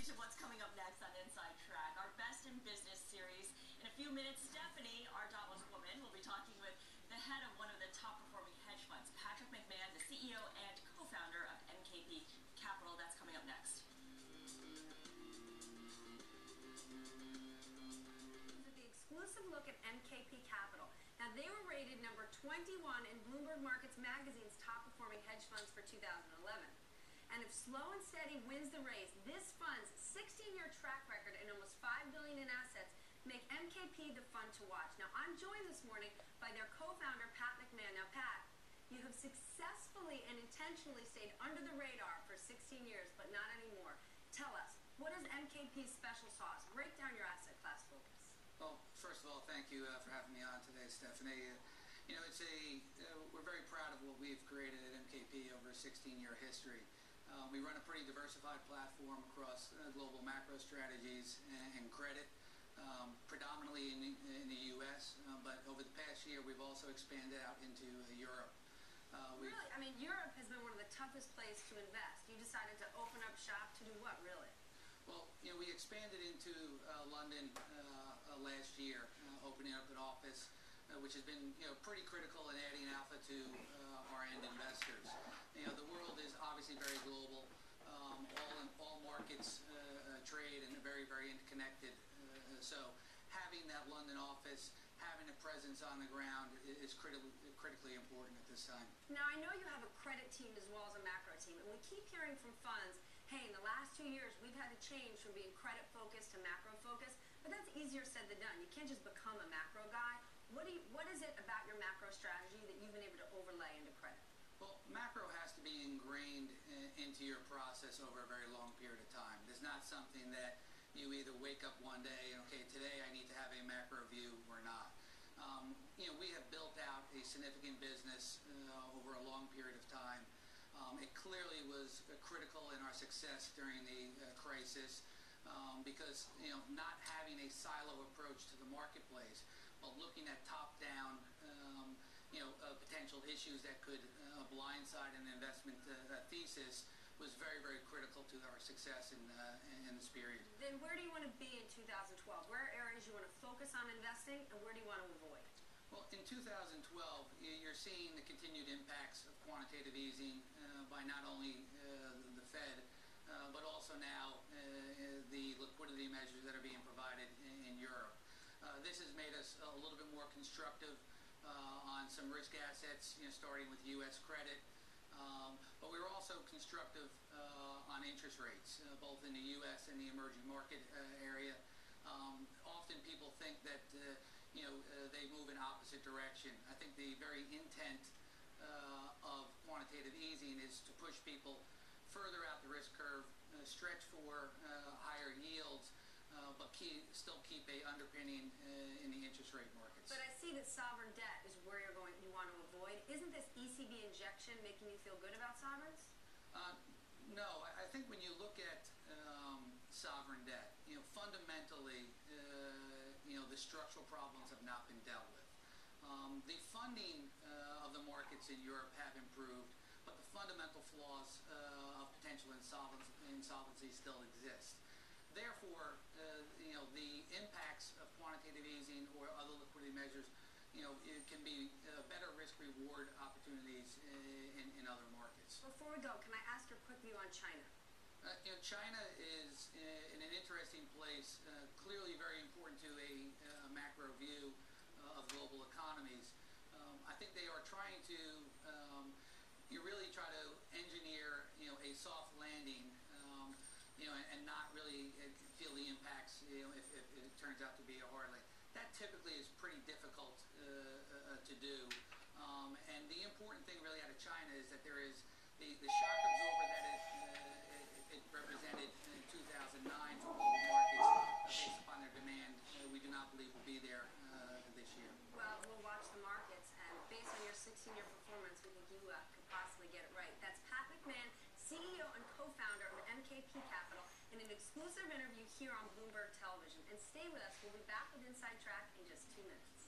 to what's coming up next on Inside Track, our Best in Business series. In a few minutes, Stephanie, our Davos woman, will be talking with the head of one of the top-performing hedge funds, Patrick McMahon, the CEO and co-founder of MKP Capital. That's coming up next. The exclusive look at MKP Capital. Now, they were rated number 21 in Bloomberg Markets Magazine's top-performing hedge funds for 2011. And if Slow and Steady wins the race, this fund's 16-year track record and almost $5 billion in assets make MKP the fund to watch. Now, I'm joined this morning by their co-founder, Pat McMahon. Now, Pat, you have successfully and intentionally stayed under the radar for 16 years, but not anymore. Tell us, what is MKP's special sauce? Break down your asset class focus. Well, first of all, thank you for having me on today, Stephanie. We're very proud of what we've created at MKP over a 16-year history. We run a pretty diversified platform across global macro strategies and credit, predominantly in the U.S., but over the past year we've also expanded out into Europe. Really? I mean, Europe has been one of the toughest places to invest. You decided to open up shop to do what, really? Well, we expanded into London last year, opening up an office, which has been pretty critical in adding alpha to our end investors. The world is obviously very global. All markets trade and are very, very interconnected. So having that London office, having a presence on the ground is critically important at this time. Now, I know you have a credit team as well as a macro team, and we keep hearing from funds, hey, in the last 2 years, we've had to change from being credit-focused to macro-focused, but that's easier said than done. You can't just become a macro guy. What is it about your macro strategy that you've been able to overlay into credit? Well, macro has to be ingrained into your process over a very long period of time. It's not something that you either wake up one day and, okay, today I need to have a macro view or not. We have built out a significant business over a long period of time. It clearly was critical in our success during the crisis because, not having a silo approach to the marketplace, but looking at top-down, potential issues that could blindside an investment thesis was very, very critical to our success in this period. Then where do you want to be in 2012? Where are areas you want to focus on investing, and where do you want to avoid? Well, in 2012, you're seeing the continued impacts of quantitative easing by not only the Fed, but also now the liquidity measures that are being provided in Europe. This has made us a little bit more constructive on some risk assets, starting with U.S. credit. But we were also constructive on interest rates, both in the U.S. and the emerging market area. Often people think that they move in opposite direction. I think the very intent of quantitative easing is to push people further out the risk curve, stretch for higher yields, but still keep a underpinning in the interest rate markets. But I see that sovereign debt is where you want to avoid. Isn't this ECB injection making you feel good about sovereigns? No, I think when you look at sovereign debt, fundamentally, the structural problems have not been dealt with. The funding of the markets in Europe have improved, but the fundamental flaws of potential insolvency still exist. Therefore, the impacts of quantitative easing or other liquidity measures, it can be better risk-reward opportunities in other markets. Before we go, can I ask your quick view on China? China is in an interesting place, clearly very important to a macro view of global economies. I think they are trying to really try to engineer a soft landing and not really feel the impacts if it turns out to be a hard landing. That typically is pretty difficult to do. And the important thing really out of China is that there is the shock absorber that it represented in 2009 for global markets based upon their demand. We do not believe will be there this year. Well, we'll watch the markets, and based on your 16-year performance, we think you could possibly get it right. That's Pat McMahon, CEO and co-founder of MKP Capital, in an exclusive interview here on Bloomberg Television. And stay with us. We'll be back with Inside Track in just 2 minutes.